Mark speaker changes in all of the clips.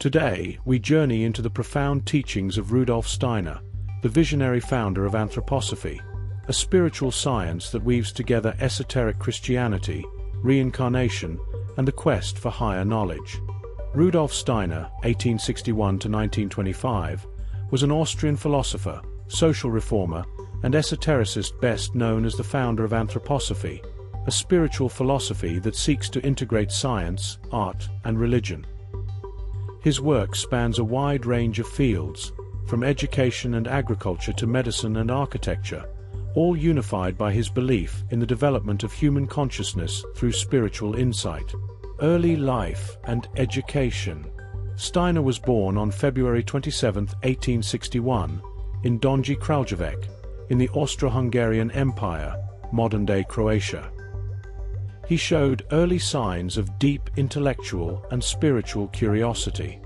Speaker 1: Today, we journey into the profound teachings of Rudolf Steiner, the visionary founder of Anthroposophy, a spiritual science that weaves together esoteric Christianity, reincarnation, and the quest for higher knowledge. Rudolf Steiner, 1861–1925, was an Austrian philosopher, social reformer, and esotericist best known as the founder of Anthroposophy, a spiritual philosophy that seeks to integrate science, art, and religion. His work spans a wide range of fields, from education and agriculture to medicine and architecture, all unified by his belief in the development of human consciousness through spiritual insight. Early life and education. Steiner was born on February 27, 1861, in Donji Kraljevec, in the Austro-Hungarian Empire, modern-day Croatia. He showed early signs of deep intellectual and spiritual curiosity.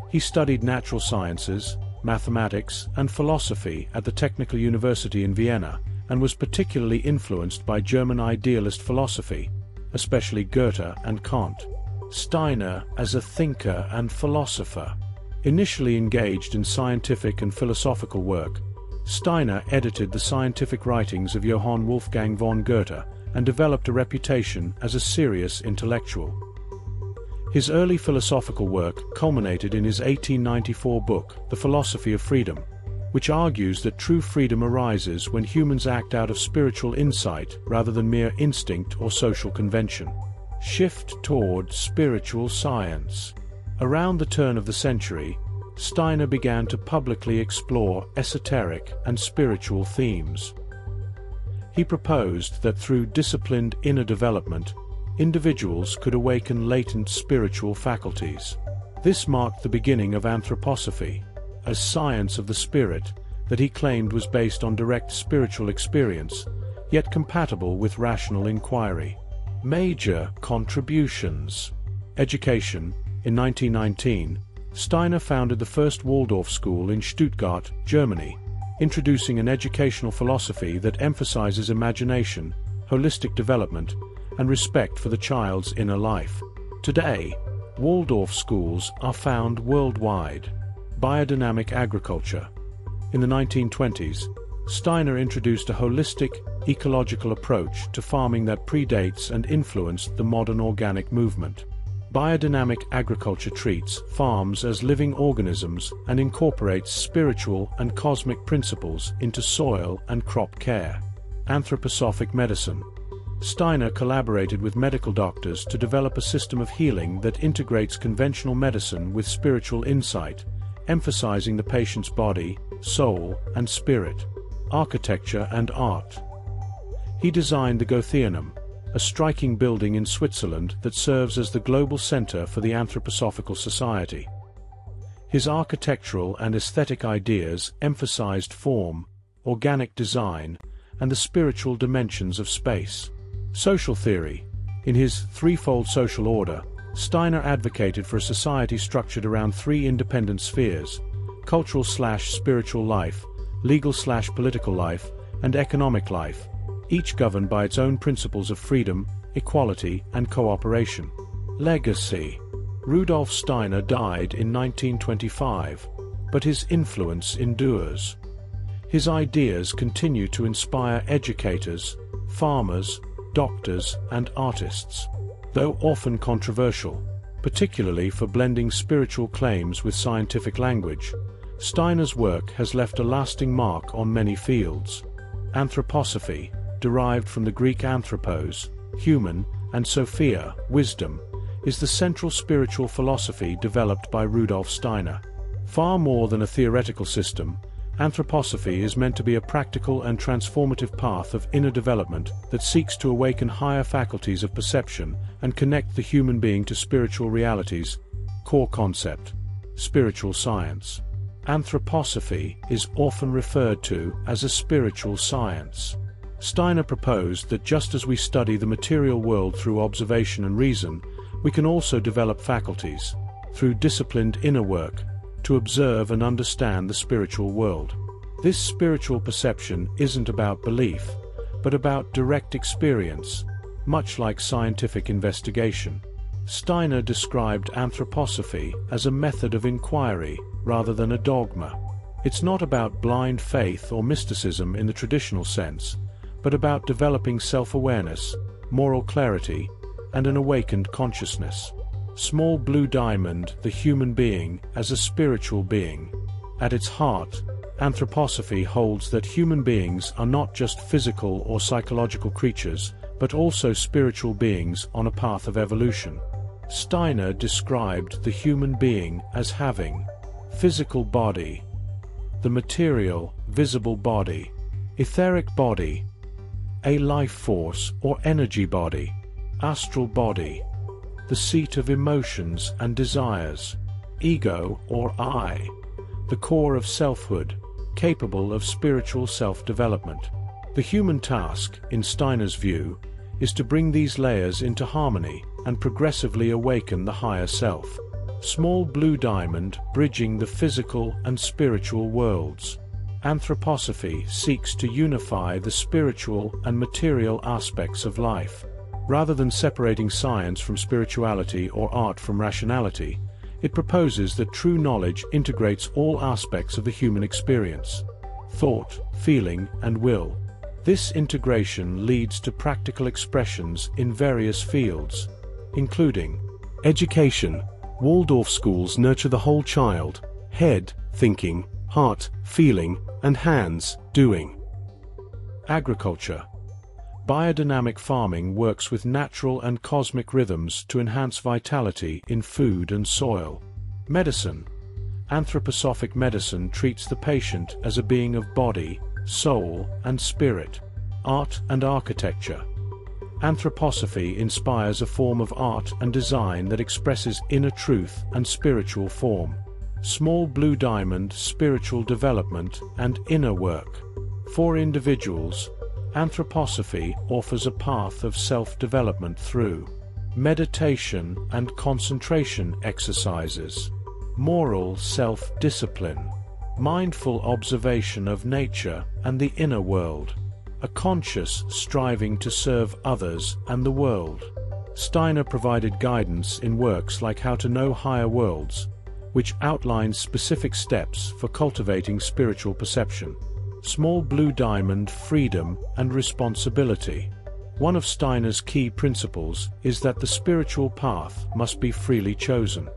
Speaker 1: He studied natural sciences, mathematics, and philosophy at the Technical University in Vienna, and was particularly influenced by German idealist philosophy, especially Goethe and Kant. Steiner as a thinker and philosopher. Initially engaged in scientific and philosophical work, Steiner edited the scientific writings of Johann Wolfgang von Goethe and developed a reputation as a serious intellectual. His early philosophical work culminated in his 1894 book, The Philosophy of Freedom, which argues that true freedom arises when humans act out of spiritual insight rather than mere instinct or social convention. Shift toward spiritual science. Around the turn of the century, Steiner began to publicly explore esoteric and spiritual themes. He proposed that through disciplined inner development, individuals could awaken latent spiritual faculties. This marked the beginning of Anthroposophy, a science of the spirit that he claimed was based on direct spiritual experience, yet compatible with rational inquiry. Major contributions. Education. In 1919, Steiner founded the first Waldorf school in Stuttgart, Germany, introducing an educational philosophy that emphasizes imagination, holistic development, and respect for the child's inner life. Today, Waldorf schools are found worldwide. Biodynamic agriculture. In the 1920s, Steiner introduced a holistic, ecological approach to farming that predates and influenced the modern organic movement. Biodynamic agriculture treats farms as living organisms and incorporates spiritual and cosmic principles into soil and crop care. Anthroposophic medicine. Steiner collaborated with medical doctors to develop a system of healing that integrates conventional medicine with spiritual insight, emphasizing the patient's body, soul, and spirit. Architecture and art. He designed the Goetheanum, a striking building in Switzerland that serves as the global center for the Anthroposophical Society. His architectural and aesthetic ideas emphasized form, organic design, and the spiritual dimensions of space. Social theory. In his threefold social order, Steiner advocated for a society structured around three independent spheres: cultural/spiritual life, legal/political life, and economic life, each governed by its own principles of freedom, equality, and cooperation. Legacy. Rudolf Steiner died in 1925, but his influence endures. His ideas continue to inspire educators, farmers, doctors, and artists. Though often controversial, particularly for blending spiritual claims with scientific language, Steiner's work has left a lasting mark on many fields. Anthroposophy, derived from the Greek anthropos, human, and sophia, wisdom, is the central spiritual philosophy developed by Rudolf Steiner. Far more than a theoretical system, Anthroposophy is meant to be a practical and transformative path of inner development that seeks to awaken higher faculties of perception and connect the human being to spiritual realities. Core concept: spiritual science. Anthroposophy is often referred to as a spiritual science. Steiner proposed that just as we study the material world through observation and reason, we can also develop faculties, through disciplined inner work, to observe and understand the spiritual world. This spiritual perception isn't about belief, but about direct experience, much like scientific investigation. Steiner described anthroposophy as a method of inquiry rather than a dogma. It's not about blind faith or mysticism in the traditional sense, but about developing self-awareness, moral clarity, and an awakened consciousness. Small blue diamond, the human being as a spiritual being. At its heart, anthroposophy holds that human beings are not just physical or psychological creatures, but also spiritual beings on a path of evolution. Steiner described the human being as having physical body, the material, visible body, etheric body, a life force or energy body, astral body, the seat of emotions and desires, ego or I, the core of selfhood, capable of spiritual self-development. The human task, in Steiner's view, is to bring these layers into harmony and progressively awaken the higher self. Small blue diamond bridging the physical and spiritual worlds. Anthroposophy seeks to unify the spiritual and material aspects of life. Rather than separating science from spirituality or art from rationality, it proposes that true knowledge integrates all aspects of the human experience: thought, feeling, and will. This integration leads to practical expressions in various fields, including education. Waldorf schools nurture the whole child: head, thinking, heart, feeling, and hands, doing. Agriculture. Biodynamic farming works with natural and cosmic rhythms to enhance vitality in food and soil. Medicine. Anthroposophic medicine treats the patient as a being of body, soul, and spirit. Art and architecture. Anthroposophy inspires a form of art and design that expresses inner truth and spiritual form. Small blue diamond, spiritual development and inner work. For individuals, anthroposophy offers a path of self-development through meditation and concentration exercises, moral self-discipline, mindful observation of nature and the inner world, a conscious striving to serve others and the world. Steiner provided guidance in works like How to Know Higher Worlds, which outlines specific steps for cultivating spiritual perception. Small blue diamond, freedom and responsibility. One of Steiner's key principles is that the spiritual path must be freely chosen.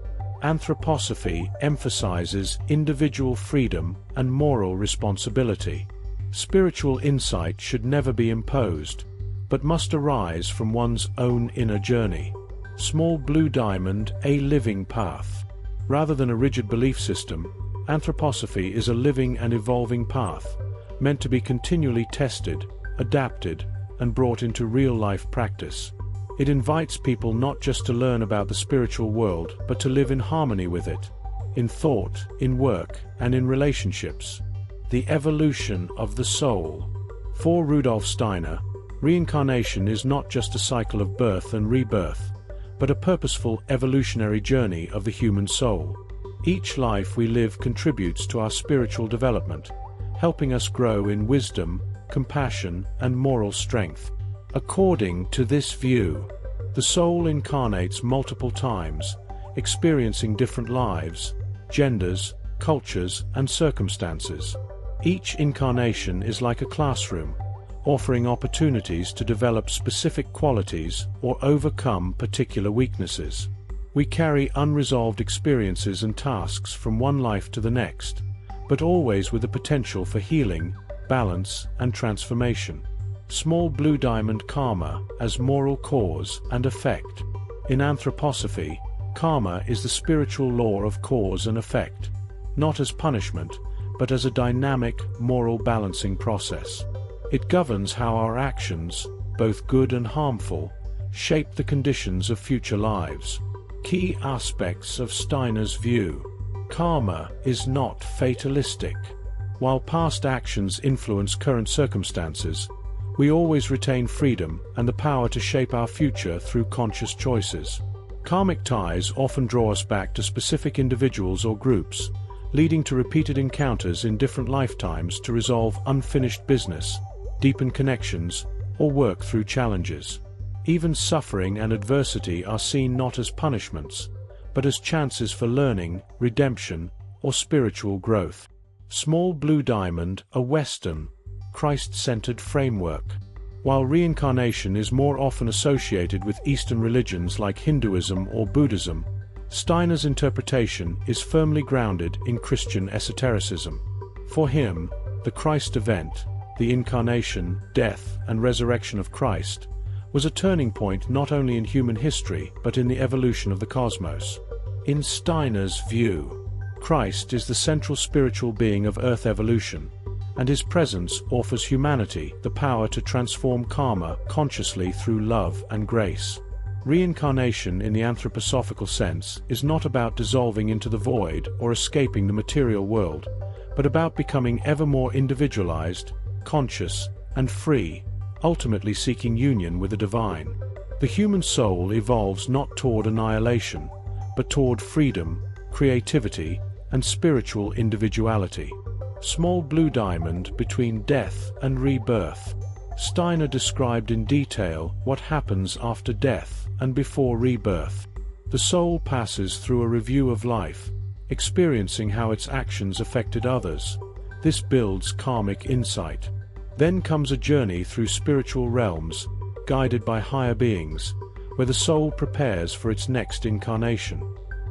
Speaker 1: Anthroposophy emphasizes individual freedom and moral responsibility. Spiritual insight should never be imposed, but must arise from one's own inner journey. Small blue diamond, a living path. Rather than a rigid belief system, anthroposophy is a living and evolving path, meant to be continually tested, adapted, and brought into real-life practice. It invites people not just to learn about the spiritual world, but to live in harmony with it, in thought, in work, and in relationships. The evolution of the soul. For Rudolf Steiner, reincarnation is not just a cycle of birth and rebirth, but a purposeful evolutionary journey of the human soul. Each life we live contributes to our spiritual development, helping us grow in wisdom, compassion, and moral strength. According to this view, the soul incarnates multiple times, experiencing different lives, genders, cultures, and circumstances. Each incarnation is like a classroom, offering opportunities to develop specific qualities or overcome particular weaknesses. We carry unresolved experiences and tasks from one life to the next, but always with the potential for healing, balance, and transformation. Small blue diamond, karma as moral cause and effect. In anthroposophy, karma is the spiritual law of cause and effect, not as punishment, but as a dynamic, moral balancing process. It governs how our actions, both good and harmful, shape the conditions of future lives. Key aspects of Steiner's view. Karma is not fatalistic. While past actions influence current circumstances, we always retain freedom and the power to shape our future through conscious choices. Karmic ties often draw us back to specific individuals or groups, leading to repeated encounters in different lifetimes to resolve unfinished business, deepen connections, or work through challenges. Even suffering and adversity are seen not as punishments, but as chances for learning, redemption, or spiritual growth. Small Blue Diamond, a Western, Christ-centered framework. While reincarnation is more often associated with Eastern religions like Hinduism or Buddhism, Steiner's interpretation is firmly grounded in Christian esotericism. For him, the Christ event, the incarnation, death, and resurrection of Christ, was a turning point not only in human history but in the evolution of the cosmos. In Steiner's view, Christ is the central spiritual being of Earth evolution, and his presence offers humanity the power to transform karma consciously through love and grace. Reincarnation in the anthroposophical sense is not about dissolving into the void or escaping the material world, but about becoming ever more individualized, conscious, and free, ultimately seeking union with the divine. The human soul evolves not toward annihilation, but toward freedom, creativity, and spiritual individuality. Small Blue Diamond, between death and rebirth. Steiner described in detail what happens after death and before rebirth. The soul passes through a review of life, experiencing how its actions affected others. This builds karmic insight. Then comes a journey through spiritual realms, guided by higher beings, where the soul prepares for its next incarnation.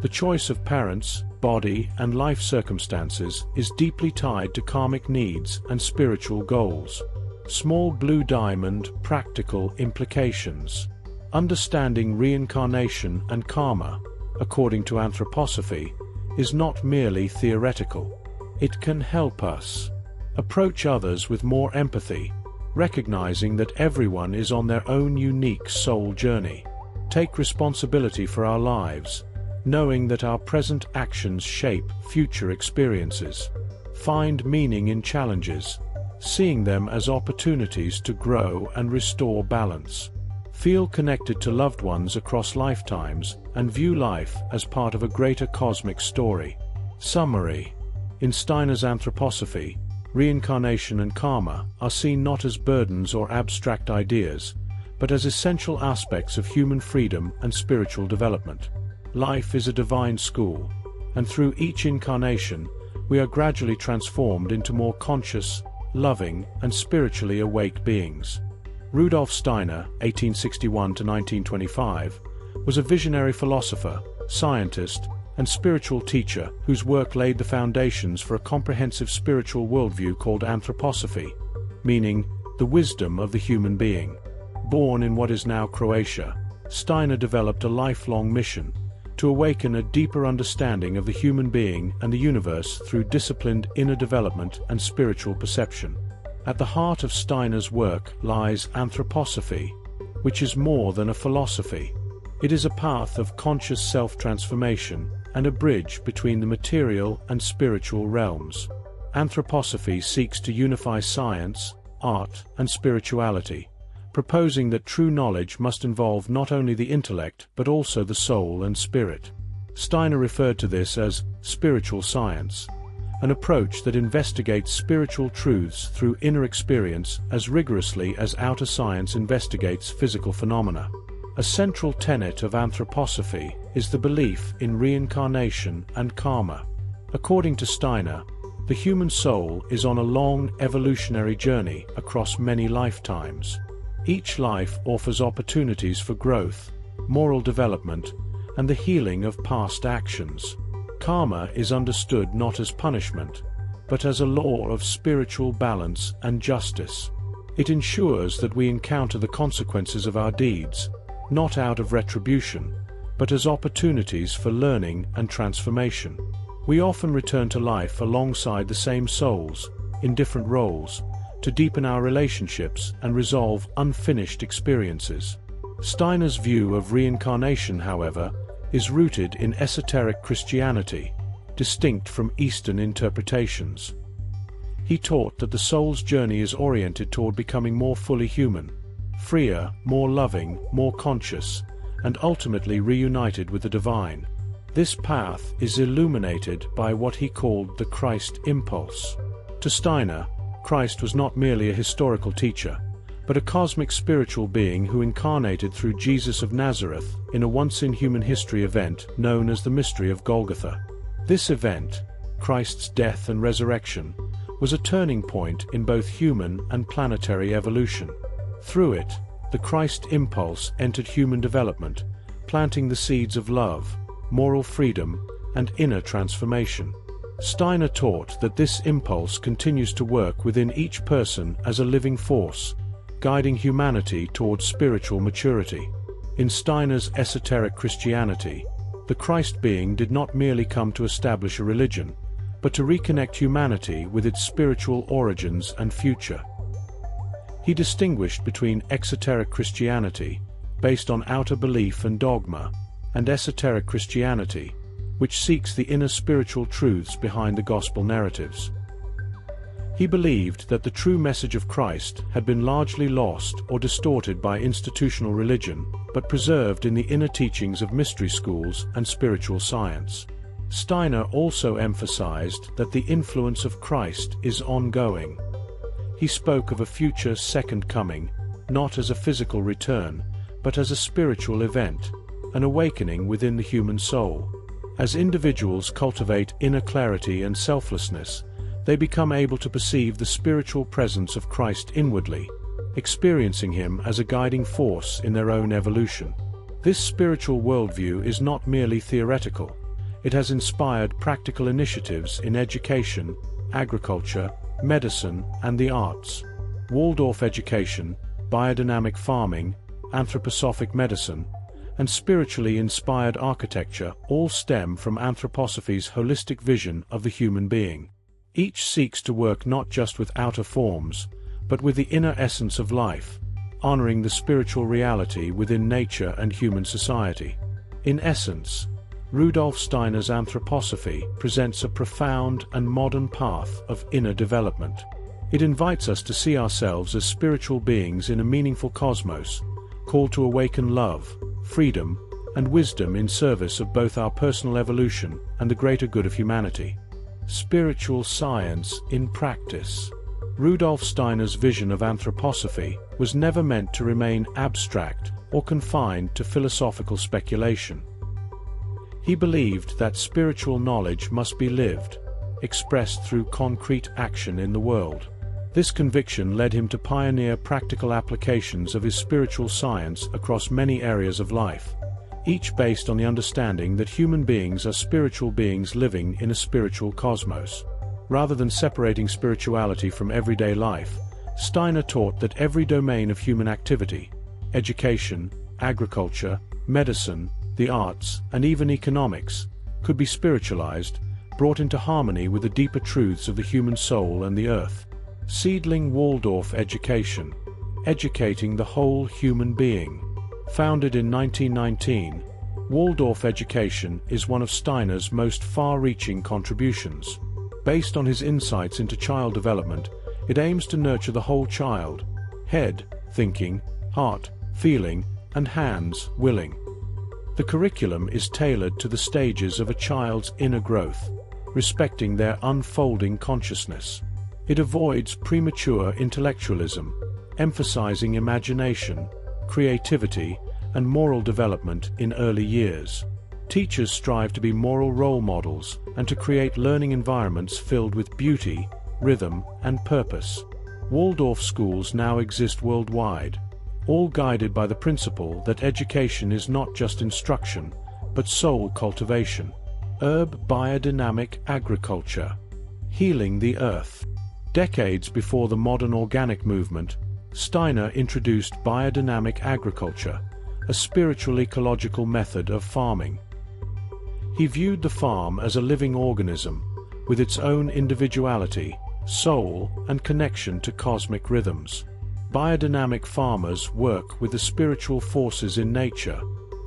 Speaker 1: The choice of parents, body, and life circumstances is deeply tied to karmic needs and spiritual goals. Small Blue Diamond, practical implications. Understanding reincarnation and karma, according to anthroposophy, is not merely theoretical. It can help us approach others with more empathy, recognizing that everyone is on their own unique soul journey. Take responsibility for our lives, knowing that our present actions shape future experiences. Find meaning in challenges, seeing them as opportunities to grow and restore balance. Feel connected to loved ones across lifetimes and view life as part of a greater cosmic story. Summary. In Steiner's anthroposophy, reincarnation and karma are seen not as burdens or abstract ideas, but as essential aspects of human freedom and spiritual development. Life is a divine school, and through each incarnation, we are gradually transformed into more conscious, loving, and spiritually awake beings. Rudolf Steiner, 1861–1925, was a visionary philosopher, scientist, and spiritual teacher whose work laid the foundations for a comprehensive spiritual worldview called anthroposophy, meaning the wisdom of the human being. Born in what is now Croatia, Steiner developed a lifelong mission to awaken a deeper understanding of the human being and the universe through disciplined inner development and spiritual perception. At the heart of Steiner's work lies anthroposophy, which is more than a philosophy. It is a path of conscious self-transformation and a bridge between the material and spiritual realms. Anthroposophy seeks to unify science, art, and spirituality, proposing that true knowledge must involve not only the intellect but also the soul and spirit. Steiner referred to this as spiritual science, an approach that investigates spiritual truths through inner experience as rigorously as outer science investigates physical phenomena. A central tenet of anthroposophy is the belief in reincarnation and karma. According to Steiner, the human soul is on a long evolutionary journey across many lifetimes. Each life offers opportunities for growth, moral development, and the healing of past actions. Karma is understood not as punishment, but as a law of spiritual balance and justice. It ensures that we encounter the consequences of our deeds, not out of retribution, but as opportunities for learning and transformation. We often return to life alongside the same souls, in different roles, to deepen our relationships and resolve unfinished experiences. Steiner's view of reincarnation, however, is rooted in esoteric Christianity, distinct from Eastern interpretations. He taught that the soul's journey is oriented toward becoming more fully human, freer, more loving, more conscious, and ultimately reunited with the divine. This path is illuminated by what he called the Christ impulse. To Steiner, Christ was not merely a historical teacher, but a cosmic spiritual being who incarnated through Jesus of Nazareth in a once-in-human history event known as the Mystery of Golgotha. This event, Christ's death and resurrection, was a turning point in both human and planetary evolution. Through it, the Christ impulse entered human development, planting the seeds of love, moral freedom, and inner transformation. Steiner taught that this impulse continues to work within each person as a living force, guiding humanity towards spiritual maturity. In Steiner's esoteric Christianity, the Christ being did not merely come to establish a religion, but to reconnect humanity with its spiritual origins and future. He distinguished between exoteric Christianity, based on outer belief and dogma, and esoteric Christianity, which seeks the inner spiritual truths behind the gospel narratives. He believed that the true message of Christ had been largely lost or distorted by institutional religion, but preserved in the inner teachings of mystery schools and spiritual science. Steiner also emphasized that the influence of Christ is ongoing. He spoke of a future second coming, not as a physical return, but as a spiritual event, an awakening within the human soul. As individuals cultivate inner clarity and selflessness, they become able to perceive the spiritual presence of Christ inwardly, experiencing him as a guiding force in their own evolution. This spiritual worldview is not merely theoretical. It has inspired practical initiatives in education, agriculture, medicine, and the arts. Waldorf education, biodynamic farming, anthroposophic medicine, and spiritually inspired architecture all stem from anthroposophy's holistic vision of the human being. Each seeks to work not just with outer forms, but with the inner essence of life, honoring the spiritual reality within nature and human society. In essence, Rudolf Steiner's anthroposophy presents a profound and modern path of inner development. It invites us to see ourselves as spiritual beings in a meaningful cosmos, called to awaken love, freedom, and wisdom in service of both our personal evolution and the greater good of humanity. Spiritual science in practice. Rudolf Steiner's vision of anthroposophy was never meant to remain abstract or confined to philosophical speculation. He believed that spiritual knowledge must be lived, expressed through concrete action in the world. This conviction led him to pioneer practical applications of his spiritual science across many areas of life, each based on the understanding that human beings are spiritual beings living in a spiritual cosmos. Rather than separating spirituality from everyday life, Steiner taught that every domain of human activity, education, agriculture, medicine, the arts, and even economics, could be spiritualized, brought into harmony with the deeper truths of the human soul and the earth. Seedling Waldorf education, educating the whole human being. Founded in 1919, Waldorf education is one of Steiner's most far-reaching contributions. Based on his insights into child development, it aims to nurture the whole child: head, thinking, heart, feeling, and hands, willing. The curriculum is tailored to the stages of a child's inner growth, respecting their unfolding consciousness. It avoids premature intellectualism, emphasizing imagination, creativity, and moral development in early years. Teachers strive to be moral role models and to create learning environments filled with beauty, rhythm, and purpose. Waldorf schools now exist worldwide, all guided by the principle that education is not just instruction, but soul cultivation. Biodynamic agriculture. Healing the earth. Decades before the modern organic movement, Steiner introduced biodynamic agriculture, a spiritual ecological method of farming. He viewed the farm as a living organism, with its own individuality, soul, and connection to cosmic rhythms. Biodynamic farmers work with the spiritual forces in nature,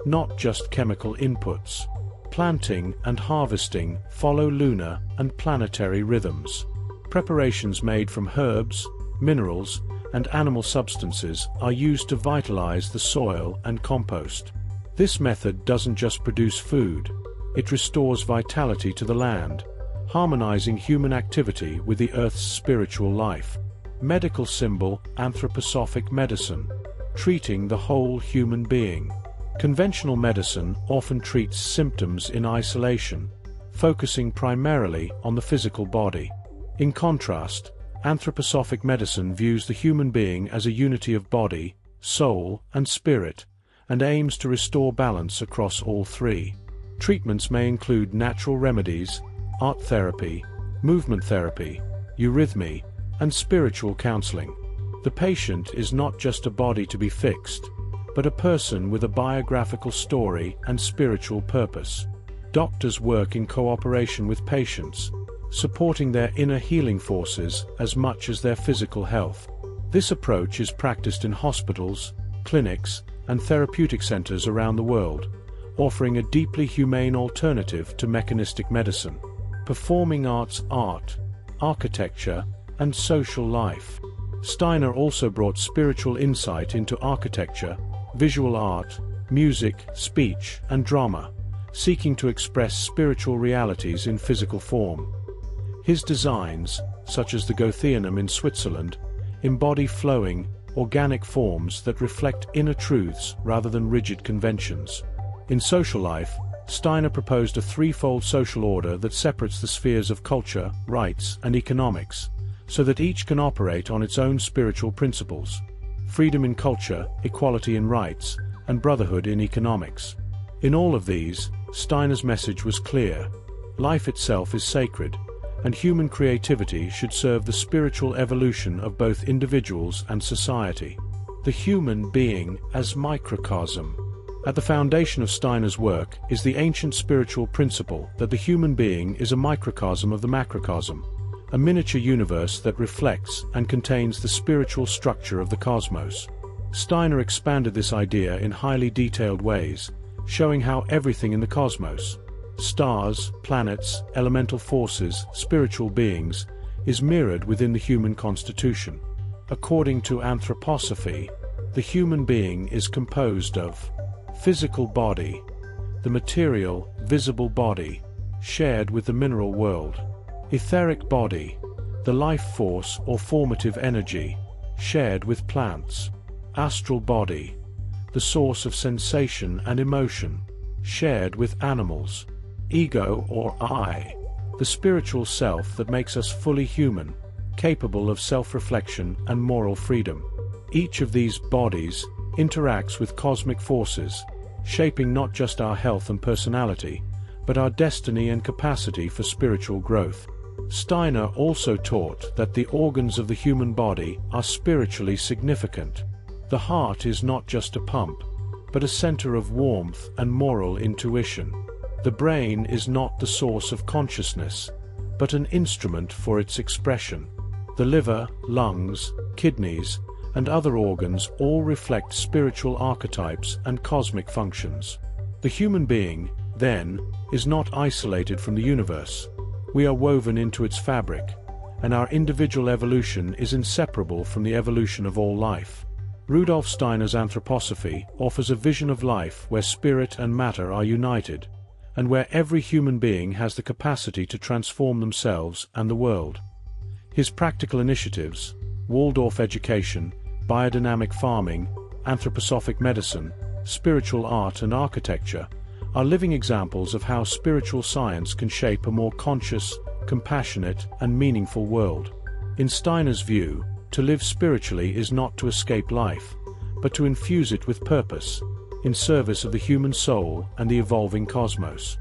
Speaker 1: not just chemical inputs. Planting and harvesting follow lunar and planetary rhythms. Preparations made from herbs, minerals, and animal substances are used to vitalize the soil and compost. This method doesn't just produce food, it restores vitality to the land, harmonizing human activity with the Earth's spiritual life. Medical symbol, anthroposophic medicine, treating the whole human being. Conventional medicine often treats symptoms in isolation, focusing primarily on the physical body. In contrast, anthroposophic medicine views the human being as a unity of body, soul, and spirit, and aims to restore balance across all three. Treatments may include natural remedies, art therapy, movement therapy, eurythmy, and spiritual counseling. The patient is not just a body to be fixed, but a person with a biographical story and spiritual purpose. Doctors work in cooperation with patients, supporting their inner healing forces as much as their physical health. This approach is practiced in hospitals, clinics, and therapeutic centers around the world, offering a deeply humane alternative to mechanistic medicine. Performing arts, art, architecture, and social life. Steiner also brought spiritual insight into architecture, visual art, music, speech, and drama, seeking to express spiritual realities in physical form. His designs, such as the Goetheanum in Switzerland, embody flowing, organic forms that reflect inner truths rather than rigid conventions. In social life, Steiner proposed a threefold social order that separates the spheres of culture, rights, and economics, so that each can operate on its own spiritual principles: freedom in culture, equality in rights, and brotherhood in economics. In all of these, Steiner's message was clear: life itself is sacred, and human creativity should serve the spiritual evolution of both individuals and society. The human being as microcosm. At the foundation of Steiner's work is the ancient spiritual principle that the human being is a microcosm of the macrocosm, a miniature universe that reflects and contains the spiritual structure of the cosmos. Steiner expanded this idea in highly detailed ways, showing how everything in the cosmos, stars, planets, elemental forces, spiritual beings, is mirrored within the human constitution. According to Anthroposophy, the human being is composed of physical body, the material, visible body, shared with the mineral world; etheric body, the life force or formative energy, shared with plants; astral body, the source of sensation and emotion, shared with animals; ego or I, the spiritual self that makes us fully human, capable of self-reflection and moral freedom. Each of these bodies interacts with cosmic forces, shaping not just our health and personality, but our destiny and capacity for spiritual growth. Steiner also taught that the organs of the human body are spiritually significant. The heart is not just a pump, but a center of warmth and moral intuition. The brain is not the source of consciousness, but an instrument for its expression. The liver, lungs, kidneys, and other organs all reflect spiritual archetypes and cosmic functions. The human being, then, is not isolated from the universe. We are woven into its fabric, and our individual evolution is inseparable from the evolution of all life. Rudolf Steiner's Anthroposophy offers a vision of life where spirit and matter are united, and where every human being has the capacity to transform themselves and the world. His practical initiatives, Waldorf education, biodynamic farming, anthroposophic medicine, spiritual art and architecture, are living examples of how spiritual science can shape a more conscious, compassionate, and meaningful world. In Steiner's view, to live spiritually is not to escape life, but to infuse it with purpose, in service of the human soul and the evolving cosmos.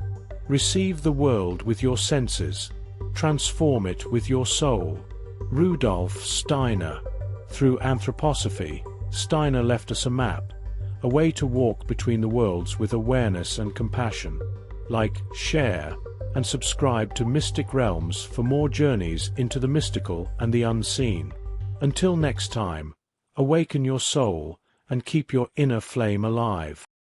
Speaker 1: Receive the world with your senses, transform it with your soul. Rudolf Steiner. Through Anthroposophy, Steiner left us a map, a way to walk between the worlds with awareness and compassion. Like, share, and subscribe to Mystic Realms for more journeys into the mystical and the unseen. Until next time, awaken your soul and keep your inner flame alive.